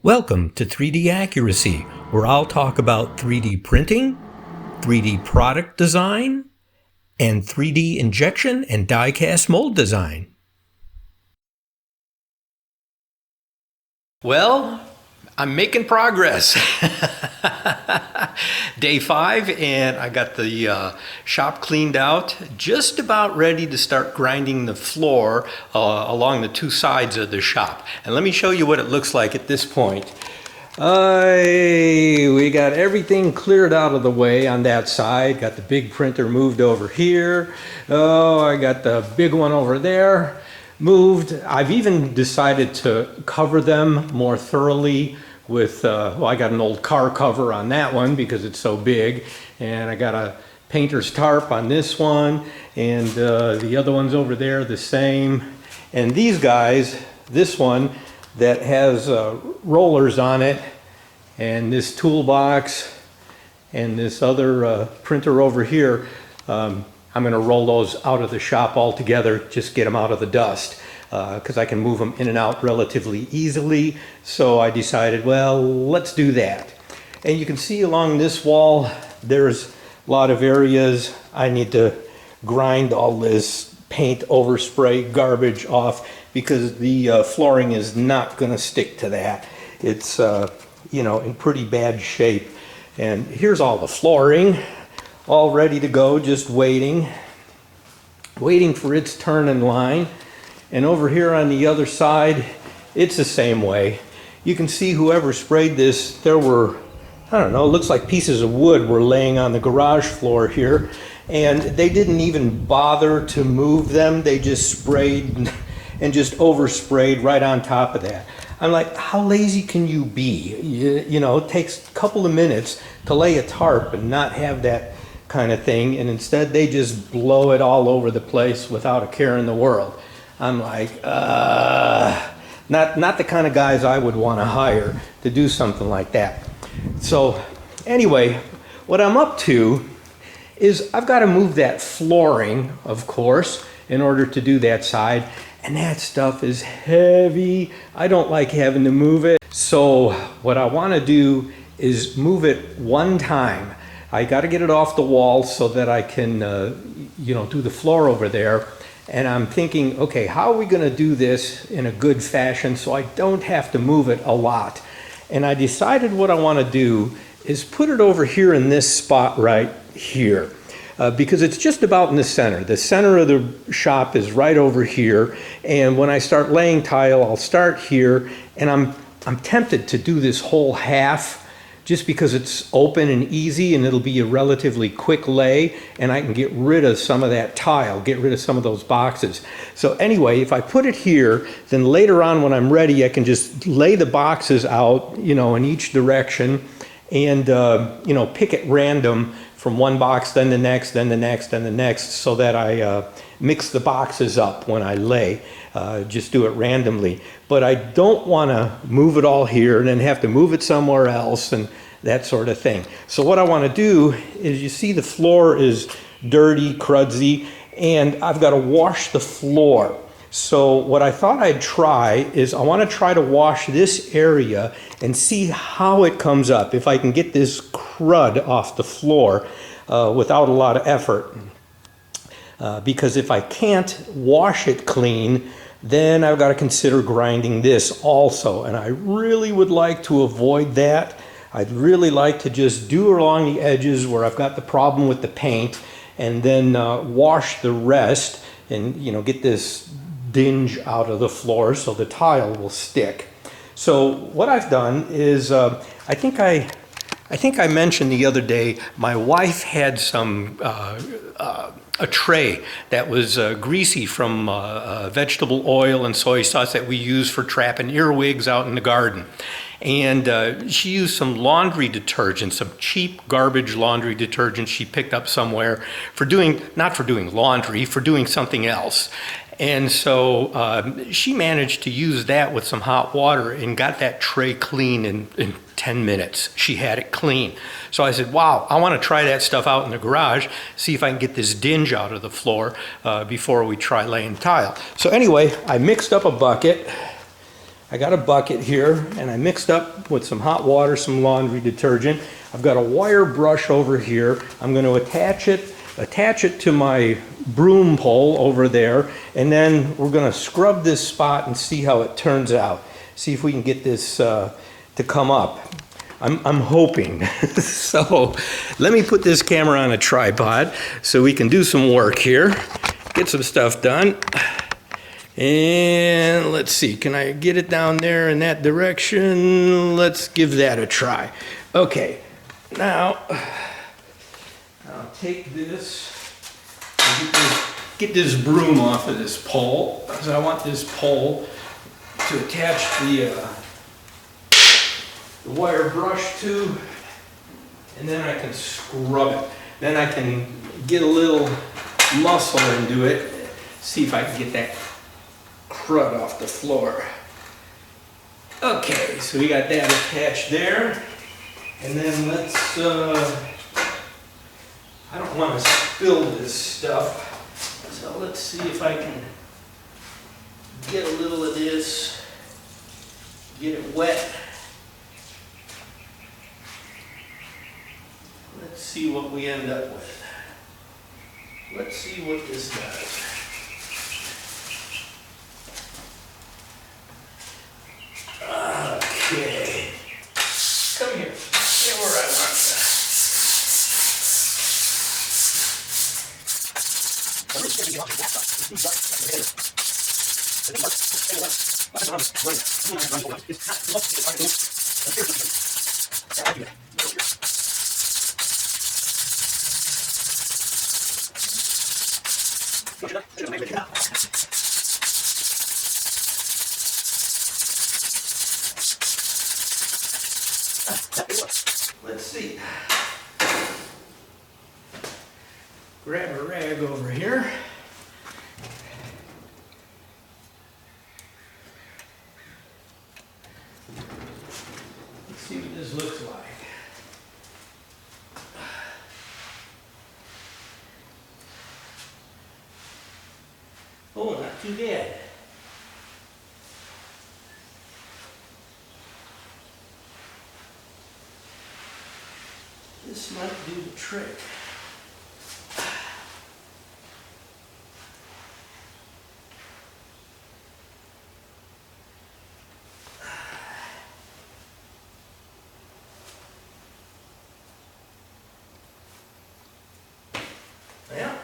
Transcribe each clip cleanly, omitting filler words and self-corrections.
Welcome to 3D Accuracy, where I'll talk about 3D printing, 3D product design, and 3D injection and die-cast mold design. Well, I'm making progress. Day 5, and I got the shop cleaned out, just about ready to start grinding the floor along the two sides of the shop. And let me show you what it looks like at this point. We got everything cleared out of the way on that side. Got the big printer moved over here. I got the big one over there moved. I've even decided to cover them more thoroughly with, I got an old car cover on that one because it's so big, and I got a painter's tarp on this one, and the other one's over there the same. And these guys, this one that has rollers on it, and this toolbox, and this other printer over here, I'm going to roll those out of the shop altogether, just get them out of the dust. Because I can move them in and out relatively easily. So I decided, well, let's do that. And you can see along this wall, there's a lot of areas I need to grind all this paint overspray garbage off because the flooring is not going to stick to that. It's in pretty bad shape. And here's all the flooring, all ready to go, just waiting for its turn in line. And over here on the other side, it's the same way. You can see whoever sprayed this, there were, I don't know, it looks like pieces of wood were laying on the garage floor here, and they didn't even bother to move them. They just sprayed and just oversprayed right on top of that. I'm like, how lazy can you be? You know, it takes a couple of minutes to lay a tarp and not have that kind of thing, and instead they just blow it all over the place without a care in the world. I'm like, not the kind of guys I would want to hire to do something like that. So anyway, what I'm up to is I've got to move that flooring, of course, in order to do that side. And that stuff is heavy. I don't like having to move it. So what I want to do is move it one time. I got to get it off the wall so that I can, do the floor over there. And I'm thinking, okay, how are we going to do this in a good fashion so I don't have to move it a lot? And I decided what I want to do is put it over here in this spot right here. Because it's just about in the center. The center of the shop is right over here. And when I start laying tile, I'll start here. And I'm tempted to do this whole half just because it's open and easy, and it'll be a relatively quick lay, and I can get rid of some of that tile, get rid of some of those boxes. So anyway, if I put it here, then later on when I'm ready, I can just lay the boxes out, in each direction, and pick at random from one box, then the next, then the next, then the next, so that I mix the boxes up when I lay. Just do it randomly. But I don't want to move it all here and then have to move it somewhere else and that sort of thing. So what I want to do is, you see the floor is dirty, cruddy, and I've got to wash the floor. So what I thought I'd try is I want to try to wash this area and see how it comes up, if I can get this crud off the floor without a lot of effort. Because if I can't wash it clean, then I've got to consider grinding this also. And I really would like to avoid that. I'd really like to just do along the edges where I've got the problem with the paint, and then wash the rest and get this dinge out of the floor so the tile will stick. So what I've done is I think I mentioned the other day my wife had some a tray that was greasy from vegetable oil and soy sauce that we use for trapping earwigs out in the garden. And she used some laundry detergent, some cheap garbage laundry detergent she picked up somewhere not for doing laundry, for doing something else. And so she managed to use that with some hot water and got that tray clean in 10 minutes. She had it clean. So I said, wow, I want to try that stuff out in the garage, see if I can get this dinge out of the floor before we try laying tile. So anyway, I mixed up a bucket. I got a bucket here, and I mixed up with some hot water, some laundry detergent. I've got a wire brush over here. I'm going to attach it to my broom pole over there, and then we're going to scrub this spot and see how it turns out. See if we can get this to come up. I'm hoping. So let me put this camera on a tripod so we can do some work here, get some stuff done. And let's see, can I get it down there in that direction? Let's give that a try. Okay, now I'll take this and get this broom off of this pole, because I want this pole to attach the wire brush to, and then I can scrub it. Then I can get a little muscle into it, see if I can get that crud off the floor. Okay, so we got that attached there, and then let's, I don't want to spill this stuff, so let's see if I can get a little of this, get it wet. Let's see what we end up with. Let's see what this does. Okay. Come here. Get where I want Let's see. Grab a rag over here. Let's see what this looks like. Oh, not too bad. This might do the trick. Yeah.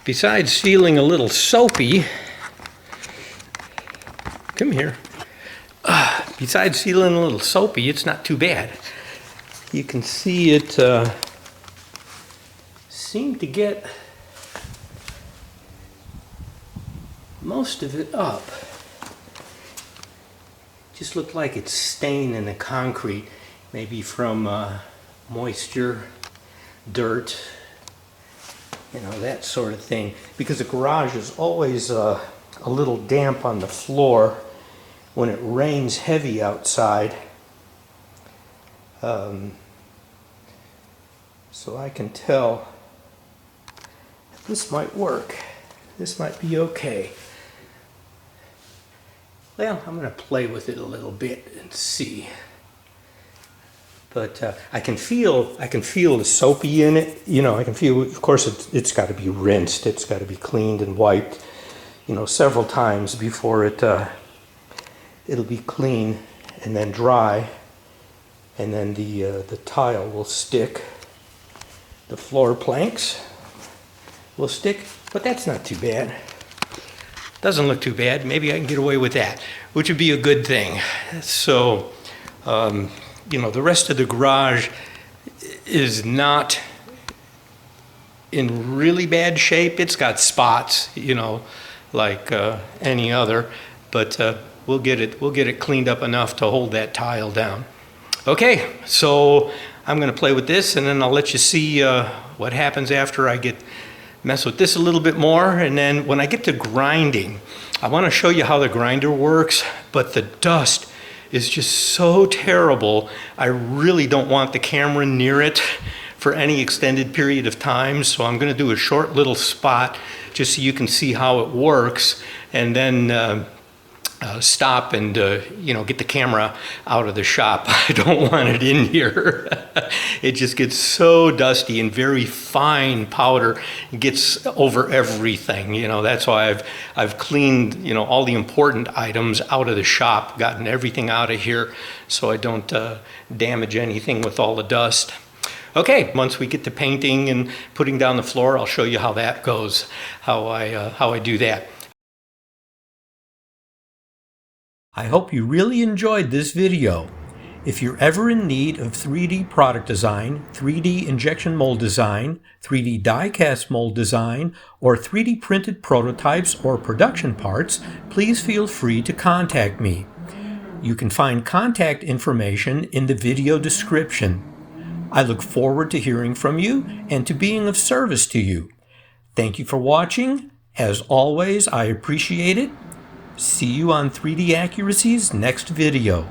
Besides feeling a little soapy, come here. Besides feeling a little soapy, it's not too bad. You can see it seemed to get most of it up. Just looked like it's stained in the concrete, maybe from moisture, dirt, you know, that sort of thing. Because the garage is always a little damp on the floor when it rains heavy outside. So I can tell this might work. This might be okay. Well, I'm going to play with it a little bit and see. But I can feel the soapy in it. You know, I can feel. Of course, it's got to be rinsed. It's got to be cleaned and wiped, you know, several times before it'll be clean and then dry, and then the tile will stick. The floor planks will stick, but that's not too bad. Doesn't look too bad. Maybe I can get away with that, which would be a good thing. So, you know, the rest of the garage is not in really bad shape. It's got spots, you know, like any other, but we'll get it cleaned up enough to hold that tile down. Okay, so I'm going to play with this, and then I'll let you see what happens after I mess with this a little bit more. And then when I get to grinding, I want to show you how the grinder works, but the dust is just so terrible. I really don't want the camera near it for any extended period of time. So I'm going to do a short little spot just so you can see how it works, and then stop and get the camera out of the shop. I don't want it in here. It just gets so dusty, and very fine powder gets over everything. That's why I've cleaned all the important items out of the shop, gotten everything out of here so I don't damage anything with all the dust. Okay, once we get to painting and putting down the floor, I'll show you how that goes, how I do that. I hope you really enjoyed this video. If you're ever in need of 3D product design, 3D injection mold design, 3D die-cast mold design, or 3D printed prototypes or production parts, please feel free to contact me. You can find contact information in the video description. I look forward to hearing from you and to being of service to you. Thank you for watching. As always, I appreciate it. See you on 3D Accuracy's next video.